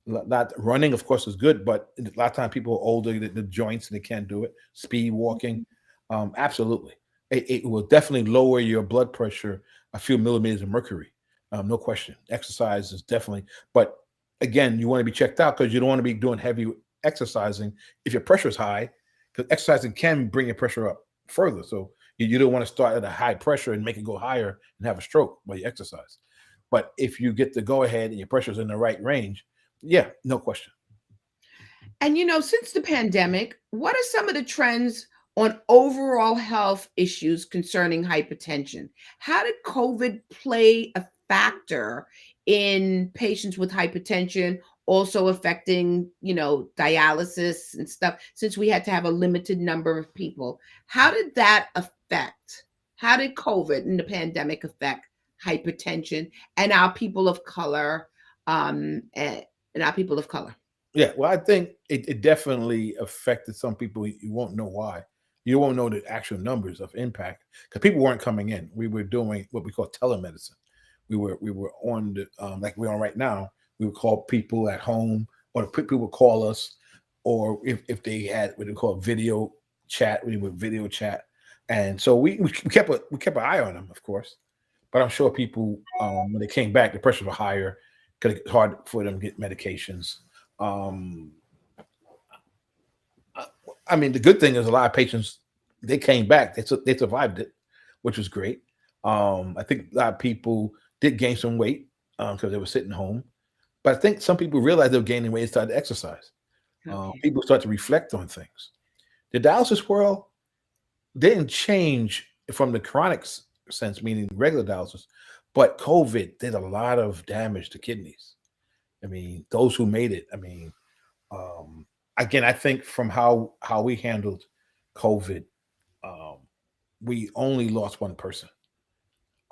Speaker 2: Not running, of course, is good, but a lot of times people are older, the joints, and they can't do it. Speed walking, absolutely. It will definitely lower your blood pressure a few millimeters of mercury, no question. Exercise is definitely, but again, you want to be checked out, because you don't want to be doing heavy exercising if your pressure is high, because exercising can bring your pressure up further. So you don't want to start at a high pressure and make it go higher and have a stroke while you exercise. But if you get the go ahead and your pressure's in the right range, yeah, no question.
Speaker 1: And since the pandemic, what are some of the trends on overall health issues concerning hypertension? How did COVID play a factor in patients with hypertension, also affecting, dialysis and stuff, since we had to have a limited number of people? How did COVID and the pandemic affect hypertension and our people of color, and our people of color?
Speaker 2: Yeah, well, I think it definitely affected some people. You won't know why. You won't know the actual numbers of impact because people weren't coming in. We were doing what we call telemedicine. We were on the like we're on right now. We would call people at home, or the people would call us, or if they had what we call video chat, we would video chat, and so we kept an eye on them, of course. But I'm sure people when they came back, the pressures were higher because it's hard for them to get medications. Um, I mean, the good thing is a lot of patients they came back, they survived it, which was great. I think a lot of people did gain some weight because they were sitting home, but I think some people realized they were gaining weight and started to exercise.
Speaker 1: Okay.
Speaker 2: People start to reflect on things. The dialysis world didn't change from the chronic sense, meaning regular dialysis, but COVID did a lot of damage to kidneys. I mean, those who made it. I mean, again, I think from how we handled COVID, um, we only lost one person.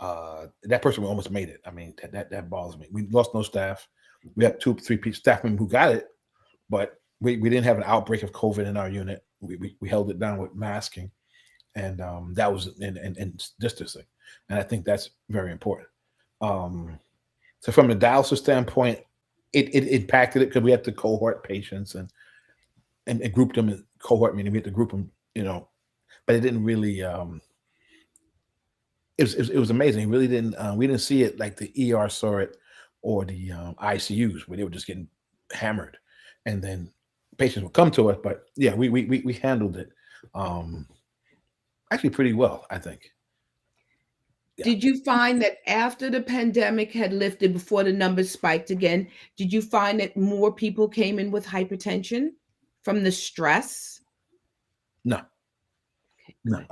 Speaker 2: That person almost made it. I mean, that bothers me. We lost no staff. We had 2, 3 staff members who got it, but we didn't have an outbreak of COVID in our unit. We held it down with masking, and that was and distancing, and I think that's very important. Um, so from the dialysis standpoint, it impacted it because we had to cohort patients and group them in cohort, meaning we had to group them, but it didn't really. It was amazing. It really didn't. We didn't see it like the ER saw it or the ICUs where they were just getting hammered, and then patients would come to us. But yeah, we handled it um, actually pretty well, I think. Yeah.
Speaker 1: Did you find that after the pandemic had lifted, before the numbers spiked again, did you find that more people came in with hypertension from the stress?
Speaker 2: No,
Speaker 1: Okay,
Speaker 2: no,
Speaker 1: good.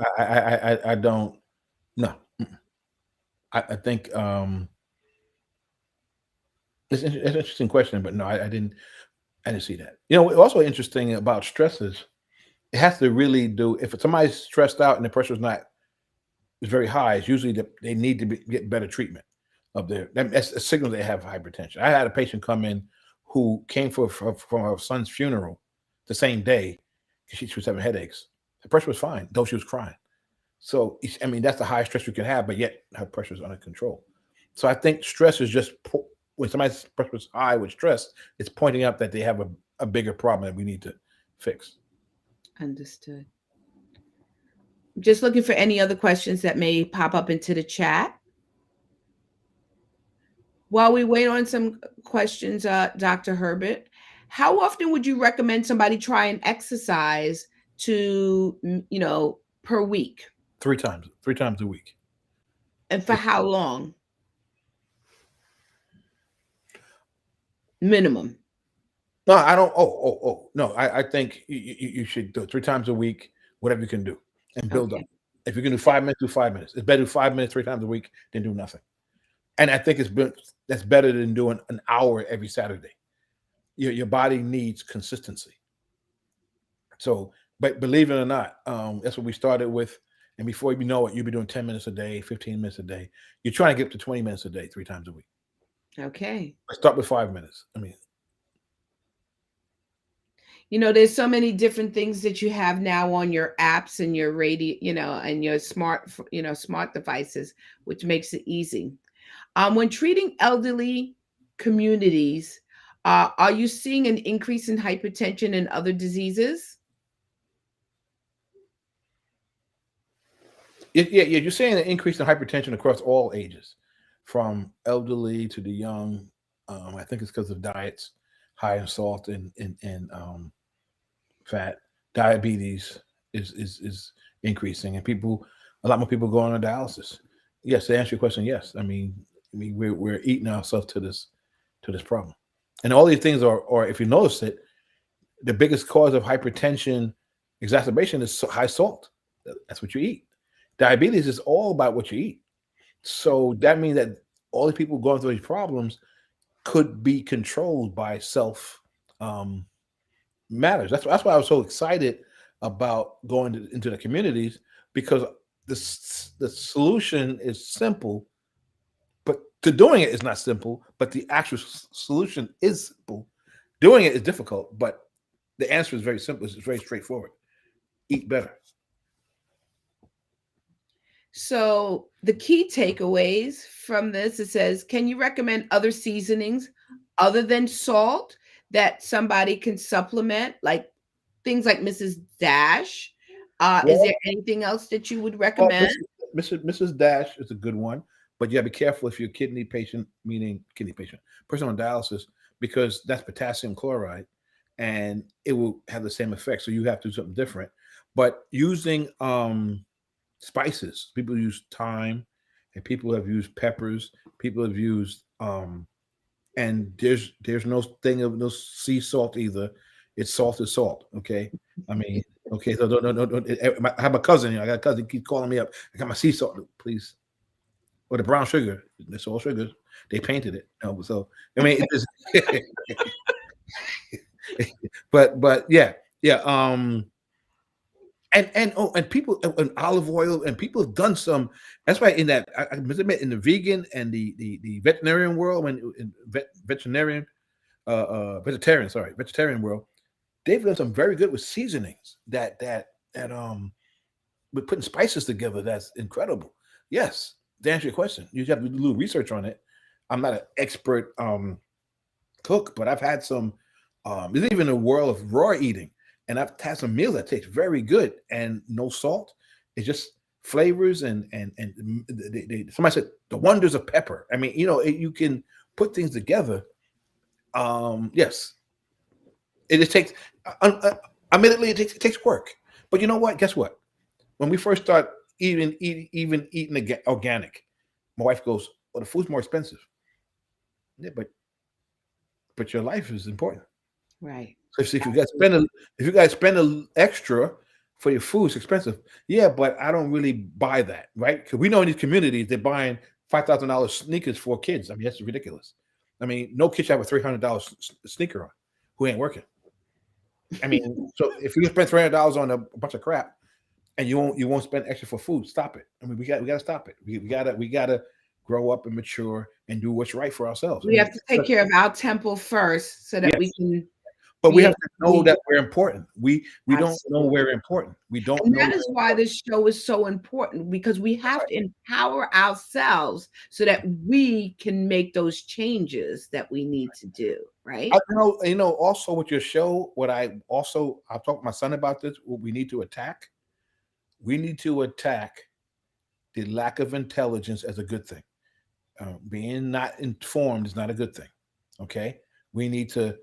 Speaker 2: I don't. No, I think it's an interesting question, but no, I didn't. I didn't see that. What's also interesting about stress is it has to really do if somebody's stressed out and the pressure's not is very high. It's usually that they need to get better treatment of that's a signal they have hypertension. I had a patient come in who came from her son's funeral the same day because she was having headaches. Her pressure was fine, though she was crying. So I mean that's the highest stress you can have, but yet her pressure is under control. So I think stress is just when somebody's pressure is high with stress, it's pointing out that they have a bigger problem that we need to fix.
Speaker 1: Understood. Just looking for any other questions that may pop up into the chat. While we wait on some questions, Dr. Herbert, how often would you recommend somebody try and exercise per week?
Speaker 2: 3 times a week.
Speaker 1: And for how long? Minimum.
Speaker 2: No, I don't. Oh. No, I think you should do it 3 times a week, whatever you can do, and build up.
Speaker 1: Okay.
Speaker 2: If you can do 5 minutes, do 5 minutes. It's better to do 5 minutes 3 times a week than do nothing. And I think that's better than doing an hour every Saturday. Your body needs consistency. So, but believe it or not, that's what we started with. And before you know it, you'll be doing 10 minutes a day, 15 minutes a day. You're trying to get up to 20 minutes a day, 3 times a week.
Speaker 1: Okay.
Speaker 2: Start with 5 minutes. I mean,
Speaker 1: There's so many different things that you have now on your apps and your radio, and your smart devices, which makes it easy. When treating elderly communities, are you seeing an increase in hypertension and other diseases?
Speaker 2: yeah, you're seeing an increase in hypertension across all ages, from elderly to the young. I think it's because of diets high in salt and fat. Diabetes is increasing, and a lot more people going on dialysis. Yes, to answer your question, yes. We're eating ourselves to this problem, and all these things or if you notice it, the biggest cause of hypertension exacerbation is high salt. That's what you eat. Diabetes is all about what you eat. So that means that all the people going through these problems could be controlled by self matters. That's why I was so excited about going into the communities, because the solution is simple, but to doing it is not simple. But the actual solution is simple. Doing it is difficult, but the answer is very simple. It's very straightforward. Eat better.
Speaker 1: So the key takeaways from this, it says, can you recommend other seasonings other than salt that somebody can supplement, like things like Mrs. Dash? Is there anything else that you would recommend?
Speaker 2: Mrs. Dash is a good one, but you gotta be careful if you're a kidney patient, meaning kidney patient, person on dialysis, because that's potassium chloride and it will have the same effect. So you have to do something different. But using spices, people use thyme, and people have used peppers, people have used and there's no thing of no sea salt either. It's salt is salt. Okay. Okay. So don't. I have a cousin here. I got a cousin keep calling me up. I got my sea salt, please. Or the brown sugar. It's all sugars. They painted it. So it just but yeah. And people and olive oil, and people have done some. That's why in that I must admit, in the vegan and the veterinarian world, vegetarian world, they've done some very good with seasonings that with putting spices together. That's incredible. Yes, to answer your question, you have to do a little research on it. I'm not an expert cook, but I've had some. There's even a world of raw eating. And I've had some meals that taste very good and no salt. It's just flavors and somebody said the wonders of pepper. You can put things together. Yes, it just takes. Admittedly, it takes work. But you know what? Guess what? When we first start eating organic, my wife goes, "Well, the food's more expensive." Yeah, but your life is important.
Speaker 1: Right.
Speaker 2: So if you guys spend a extra for your food, it's expensive. Yeah, but I don't really buy that, right? Because we know in these communities they're buying $5,000 sneakers for kids. That's ridiculous. No kid should have a $300 sneaker on who ain't working. So if you spend $300 on a bunch of crap and you won't spend extra for food, stop it. We got to stop it. We gotta grow up and mature and do what's right for ourselves.
Speaker 1: We have to take care of our temple first, so that we can.
Speaker 2: But we have to know that we're important. We don't know we're important. We don't.
Speaker 1: And that is why this show is so important, because we have to empower ourselves so that we can make those changes that we need to do. Right.
Speaker 2: Also with your show, I've talked to my son about this. What we need to attack. We need to attack the lack of intelligence as a good thing. Being not informed is not a good thing. Okay. We need to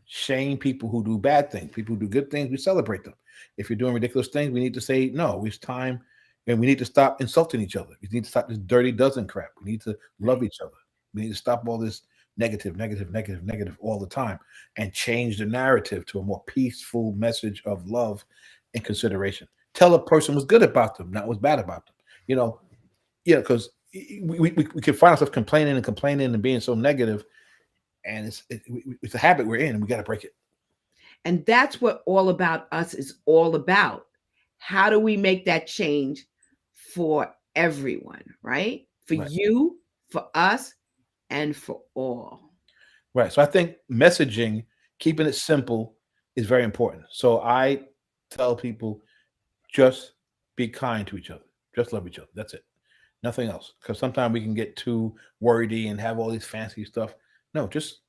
Speaker 2: shame people who do bad things. People who do good things, we celebrate them. If you're doing ridiculous things, we need to say no, it's time, and we need to stop insulting each other. We need to stop this dirty dozen crap. We need to love each other. We need to stop all this negative all the time and change the narrative to a more peaceful message of love and consideration. Tell a person what's good about them, not what's bad about them. Because we can find ourselves complaining and being so negative. And it's a habit we're in, and we got to break it.
Speaker 1: And that's what All About Us is all about. How do we make that change for everyone, right? For you, for us, and for all.
Speaker 2: Right. So I think messaging, keeping it simple, is very important. So I tell people, just be kind to each other. Just love each other. That's it. Nothing else. Because sometimes we can get too wordy and have all these fancy stuff. No, just,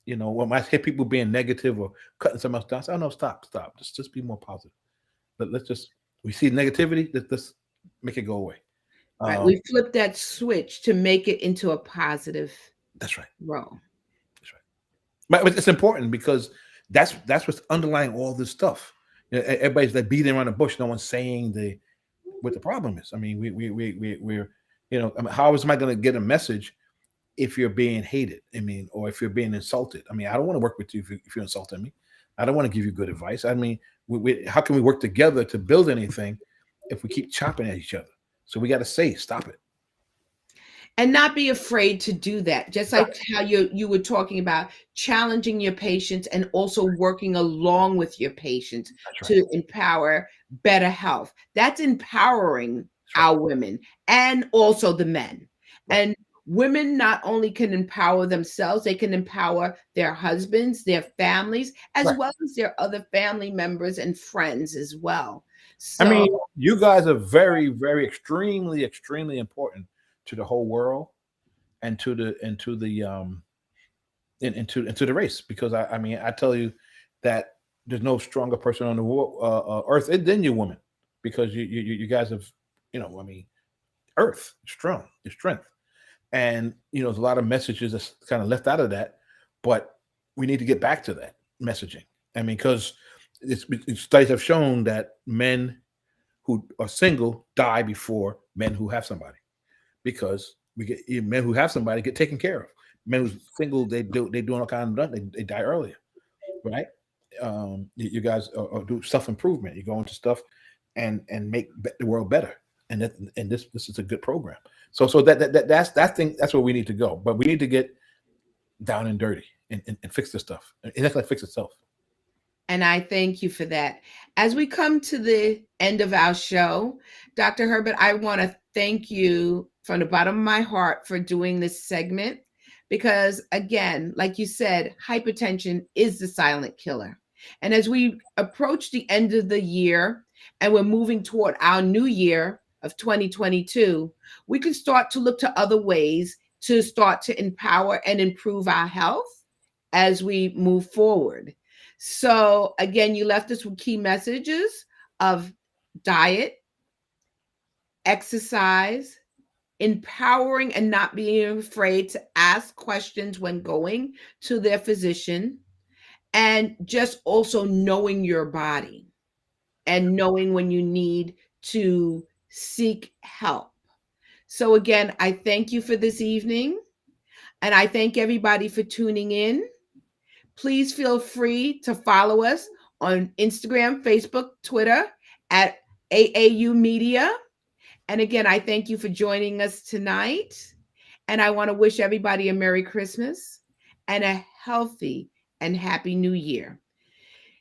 Speaker 2: when I hear people being negative or cutting someone else down, I say, oh, no, stop. Just be more positive. But we see negativity, let's make it go away.
Speaker 1: Right. We flip that switch to make it into a positive.
Speaker 2: That's right.
Speaker 1: Role.
Speaker 2: That's right. But it's important because that's what's underlying all this stuff. Everybody's like beating around the bush. No one's saying what the problem is. I mean, we're I mean, how am I going to get a message if you're being hated? I mean, or if you're being insulted? I mean, I don't want to work with you if you're insulting me. I don't want to give you good advice. I mean, how can we work together to build anything if we keep chopping at each other? So we got to say, stop it.
Speaker 1: And not be afraid to do that. Just like how you were talking about challenging your patients and also working along with your patients to empower better health. That's empowering our women and also the men. And women not only can empower themselves, they can empower their husbands, their families, as well as their other family members and friends as well. So,
Speaker 2: I mean, you guys are very, very extremely, extremely important to the whole world and to the race, because I mean, I tell you that there's no stronger person on the earth than you, woman, because you guys have, I mean, earth strong, your strength. And there's a lot of messages that's kind of left out of that, but we need to get back to that messaging. I mean, because studies have shown that men who are single die before men who have somebody, because men who have somebody get taken care of. Men who's single, they doing all kind of they die earlier, right? You guys do self-improvement. You go into stuff and make the world better, and this is a good program. So that's where we need to go. But we need to get down and dirty and fix this stuff. It's not going to fix itself.
Speaker 1: And I thank you for that. As we come to the end of our show, Dr. Herbert, I want to thank you from the bottom of my heart for doing this segment, because again, like you said, hypertension is the silent killer. And as we approach the end of the year and we're moving toward our new year of 2022, we can start to look to other ways to start to empower and improve our health as we move forward. So again, you left us with key messages of diet, exercise, empowering and not being afraid to ask questions when going to their physician, and just also knowing your body and knowing when you need to seek help. So again, I thank you for this evening, and I thank everybody for tuning in. Please feel free to follow us on Instagram, Facebook, Twitter at AAU Media. And again, I thank you for joining us tonight. And I want to wish everybody a Merry Christmas and a healthy and happy New Year.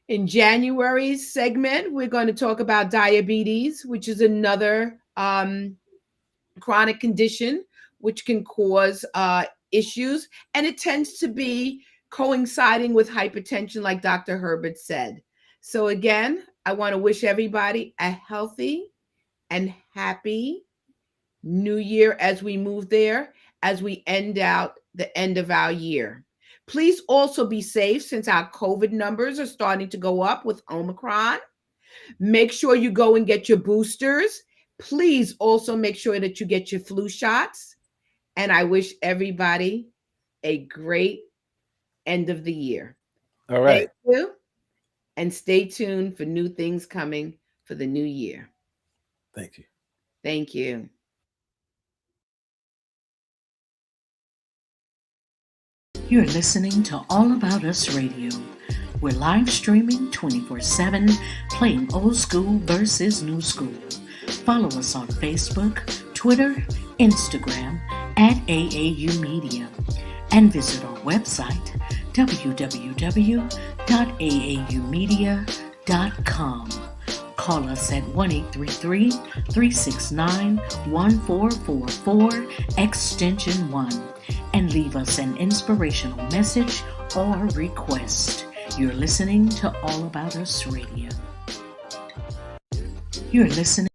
Speaker 1: In January's segment, we're going to talk about diabetes, which is another chronic condition which can cause issues. And it tends to be coinciding with hypertension, like Dr. Herbert said. So again, I want to wish everybody a healthy and happy New Year as we move there, as we end out the end of our year. Please also be safe, since our COVID numbers are starting to go up with Omicron. Make sure you go and get your boosters. Please also make sure that you get your flu shots. And I wish everybody a great end of the year.
Speaker 2: All right.
Speaker 1: Thank you. And stay tuned for new things coming for the new year.
Speaker 2: Thank you.
Speaker 1: Thank you.
Speaker 4: You're listening to All About Us Radio. We're live streaming 24/7, playing old school versus new school. Follow us on Facebook, Twitter, Instagram at AAU Media, and visit our website www.aaumedia.com. Call us at 1-833-369-1444, extension 1, and leave us an inspirational message or request. You're listening to All About Us Radio. You're listening